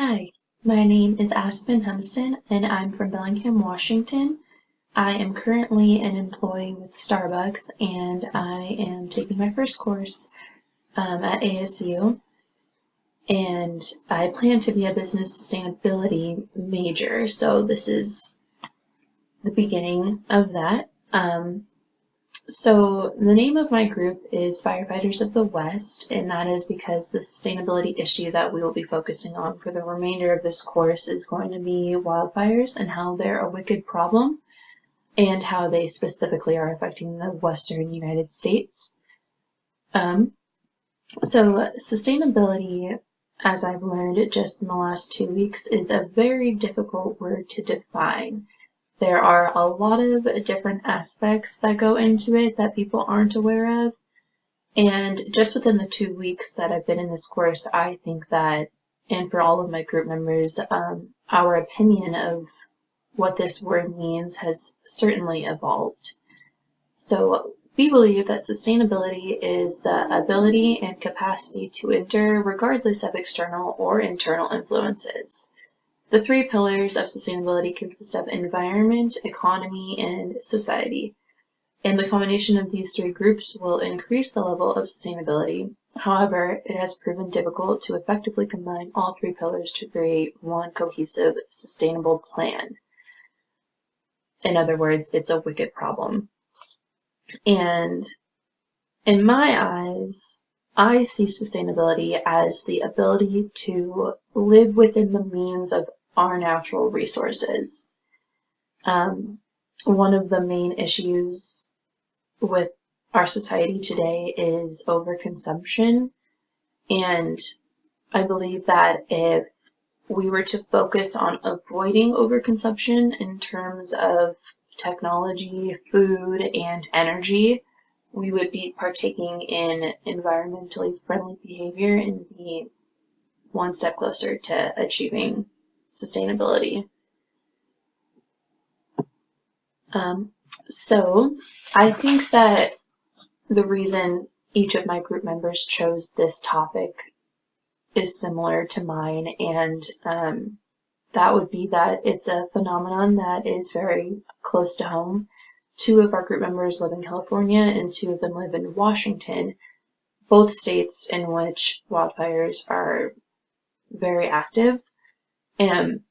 Hi, my name is Aspen Humiston, and I'm from Bellingham, Washington. I am currently an employee with Starbucks, and I am taking my first course at ASU, and I plan to be a business sustainability major, so this is the beginning of that. So the name of my group is Firefighters of the West, and that is because the sustainability issue that we will be focusing on for the remainder of this course is going to be wildfires and how they're a wicked problem and how they specifically are affecting the Western United States. So sustainability, as I've learned just in the last 2 weeks, is a very difficult word to define. There are a lot of different aspects that go into it that people aren't aware of. And just within the 2 weeks that I've been in this course, I think that, and for all of my group members, our opinion of what this word means has certainly evolved. So we believe that sustainability is the ability and capacity to endure regardless of external or internal influences. The 3 pillars of sustainability consist of environment, economy, and society. And the combination of these 3 groups will increase the level of sustainability. However, it has proven difficult to effectively combine all 3 pillars to create one cohesive, sustainable plan. In other words, it's a wicked problem. And in my eyes, I see sustainability as the ability to live within the means of our natural resources. One of the main issues with our society today is overconsumption, and I believe that if we were to focus on avoiding overconsumption in terms of technology, food, and energy, we would be partaking in environmentally friendly behavior and be one step closer to achieving sustainability. So I think that the reason each of my group members chose this topic is similar to mine, and that would be that it's a phenomenon that is very close to home. 2 of our group members live in California and 2 of them live in Washington, both states in which wildfires are very active. And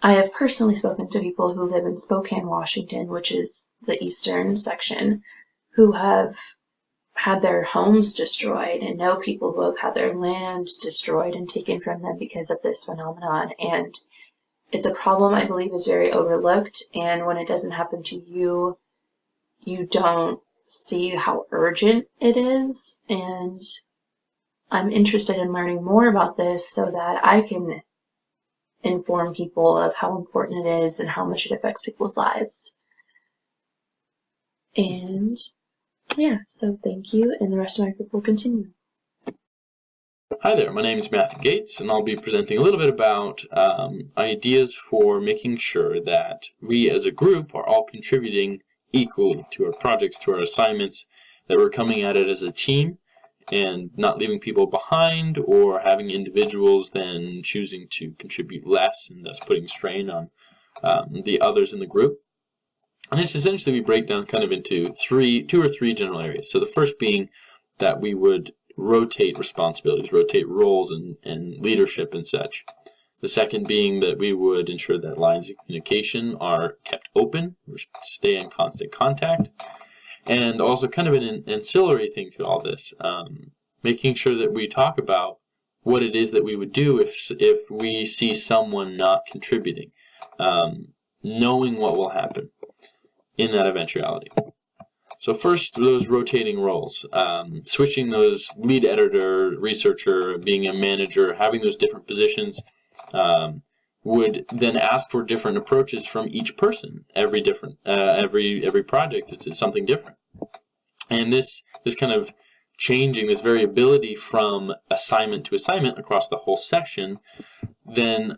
I have personally spoken to people who live in Spokane, Washington, which is the eastern section, who have had their homes destroyed and know people who have had their land destroyed and taken from them because of this phenomenon. And it's a problem I believe is very overlooked, and when it doesn't happen to you, you don't see how urgent it is. And I'm interested in learning more about this so that I can inform people of how important it is and how much it affects people's lives. And yeah, so thank you, and the rest of my group will continue. Hi there, my name is Matthew Gates, and I'll be presenting a little bit about ideas for making sure that we as a group are all contributing equally to our projects, to our assignments, that we're coming at it as a team and not leaving people behind or having individuals then choosing to contribute less and thus putting strain on the others in the group. And this essentially we break down kind of into 2 or 3 general areas. So the first being that we would rotate responsibilities, rotate roles and leadership and such. The second being that we would ensure that lines of communication are kept open, we stay in constant contact, and also kind of an ancillary thing to all this, making sure that we talk about what it is that we would do if we see someone not contributing, knowing what will happen in that eventuality. So first, those rotating roles, switching those lead editor, researcher, being a manager, having those different positions, would then ask for different approaches from each person. Every project is something different, and this kind of changing, this variability from assignment to assignment across the whole section, then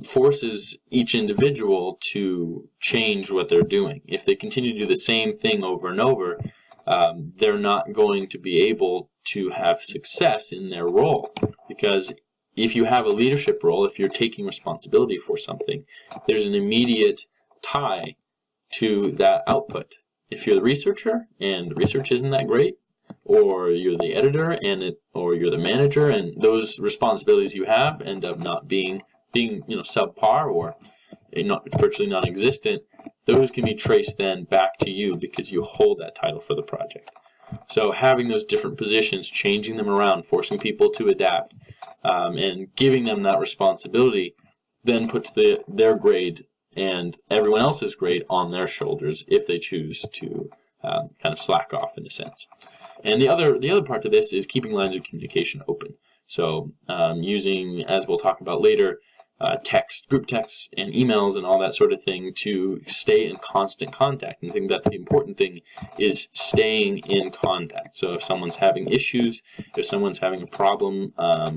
forces each individual to change what they're doing. If they continue to do the same thing over and over, they're not going to be able to have success in their role, because if you have a leadership role, if you're taking responsibility for something, there's an immediate tie to that output. If you're the researcher and the research isn't that great, or you're the editor or you're the manager, and those responsibilities you have end up not being subpar or virtually non-existent, those can be traced then back to you because you hold that title for the project. So having those different positions, changing them around, forcing people to adapt, and giving them that responsibility then puts their grade and everyone else's grade on their shoulders if they choose to kind of slack off in a sense. And the other part to this is keeping lines of communication open. So using, as we'll talk about later, text, group texts, and emails and all that sort of thing to stay in constant contact. And I think that the important thing is staying in contact. So if someone's having issues, if someone's having a problem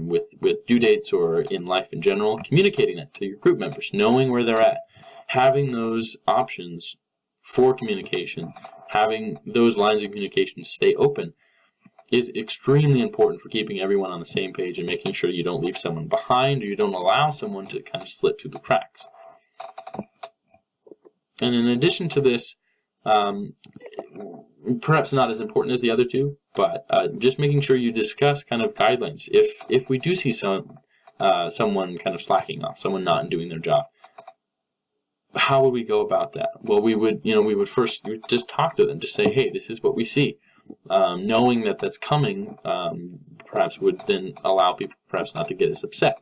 with due dates or in life in general, communicating that to your group members, knowing where they're at, having those options for communication, having those lines of communication stay open is extremely important for keeping everyone on the same page and making sure you don't leave someone behind or you don't allow someone to kind of slip through the cracks. And in addition to this, perhaps not as important as the other two, but just making sure you discuss kind of guidelines. If we do see someone kind of slacking off, someone not doing their job, how would we go about that? Well, we would first just talk to them, just say, hey, this is what we see. Knowing that that's coming, perhaps would then allow people perhaps not to get as upset.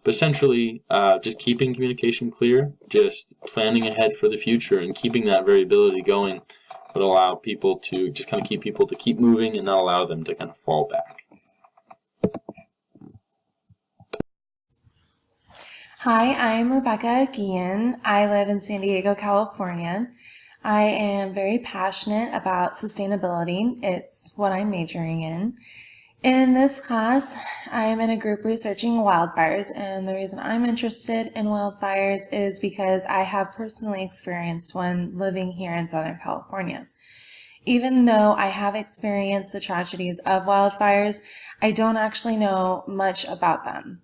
But essentially, just keeping communication clear, just planning ahead for the future, and keeping that variability going would allow people to just kind of keep people to keep moving and not allow them to kind of fall back. Hi, I'm Rebecca Guillen. I live in San Diego, California. I am very passionate about sustainability. It's what I'm majoring in. In this class, I am in a group researching wildfires, and the reason I'm interested in wildfires is because I have personally experienced one living here in Southern California. Even though I have experienced the tragedies of wildfires, I don't actually know much about them.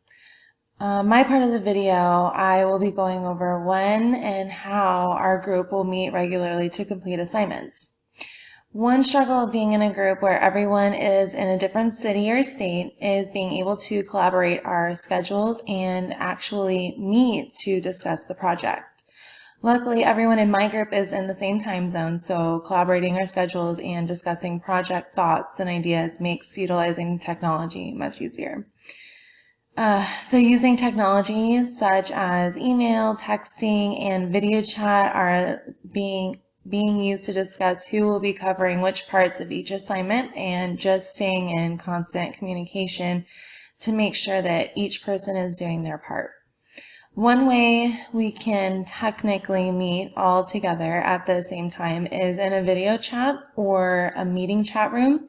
My part of the video, I will be going over when and how our group will meet regularly to complete assignments. One struggle of being in a group where everyone is in a different city or state is being able to collaborate our schedules and actually meet to discuss the project. Luckily, everyone in my group is in the same time zone, so collaborating our schedules and discussing project thoughts and ideas makes utilizing technology much easier. So using technologies such as email, texting, and video chat are being used to discuss who will be covering which parts of each assignment and just staying in constant communication to make sure that each person is doing their part. One way we can technically meet all together at the same time is in a video chat or a meeting chat room.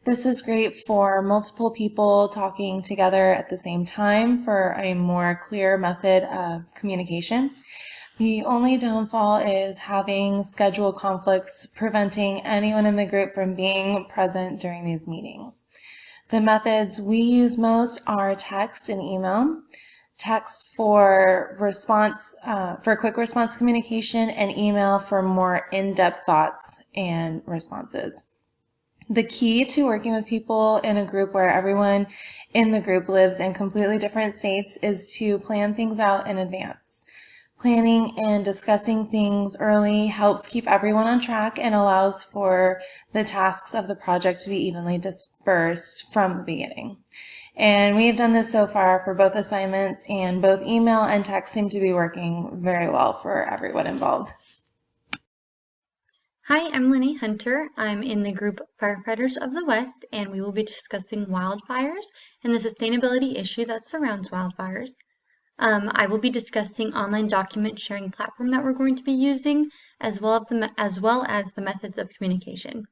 This is great for multiple people talking together at the same time for a more clear method of communication. The only downfall is having schedule conflicts preventing anyone in the group from being present during these meetings. The methods we use most are text and email. Text for quick response communication, and email for more in-depth thoughts and responses. The key to working with people in a group where everyone in the group lives in completely different states is to plan things out in advance. Planning and discussing things early helps keep everyone on track and allows for the tasks of the project to be evenly dispersed from the beginning. And we have done this so far for both assignments, and both email and text seem to be working very well for everyone involved. Hi, I'm Linny Hunter. I'm in the group Firefighters of the West, and we will be discussing wildfires and the sustainability issue that surrounds wildfires. I will be discussing online document sharing platform that we're going to be using, as well as the methods of communication.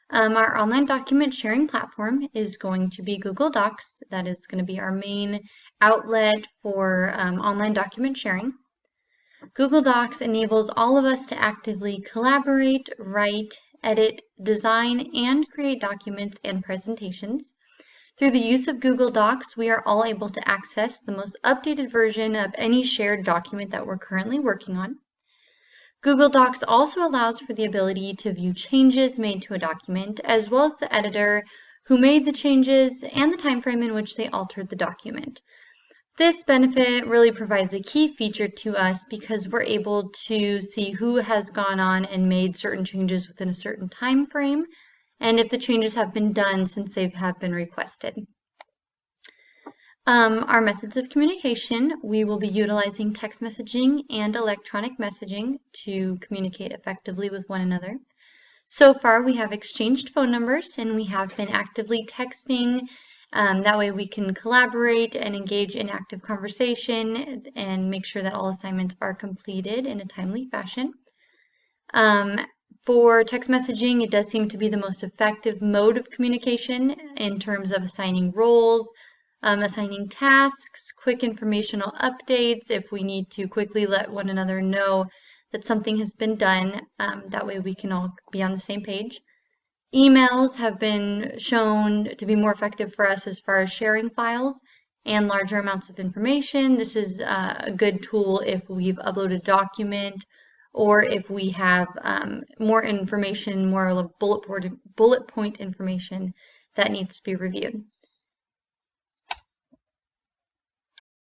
Our online document sharing platform is going to be Google Docs. That is going to be our main outlet for online document sharing. Google Docs enables all of us to actively collaborate, write, edit, design, and create documents and presentations. Through the use of Google Docs, we are all able to access the most updated version of any shared document that we're currently working on. Google Docs also allows for the ability to view changes made to a document, as well as the editor who made the changes and the time frame in which they altered the document. This benefit really provides a key feature to us because we're able to see who has gone on and made certain changes within a certain time frame, and if the changes have been done since they have been requested. Our methods of communication, we will be utilizing text messaging and electronic messaging to communicate effectively with one another. So far, we have exchanged phone numbers and we have been actively texting. That way we can collaborate and engage in active conversation and make sure that all assignments are completed in a timely fashion. For text messaging, it does seem to be the most effective mode of communication in terms of assigning roles, assigning tasks, quick informational updates if we need to quickly let one another know that something has been done. That way we can all be on the same page. Emails have been shown to be more effective for us as far as sharing files and larger amounts of information. This is a good tool if we've uploaded a document or if we have more information, more bullet point information that needs to be reviewed.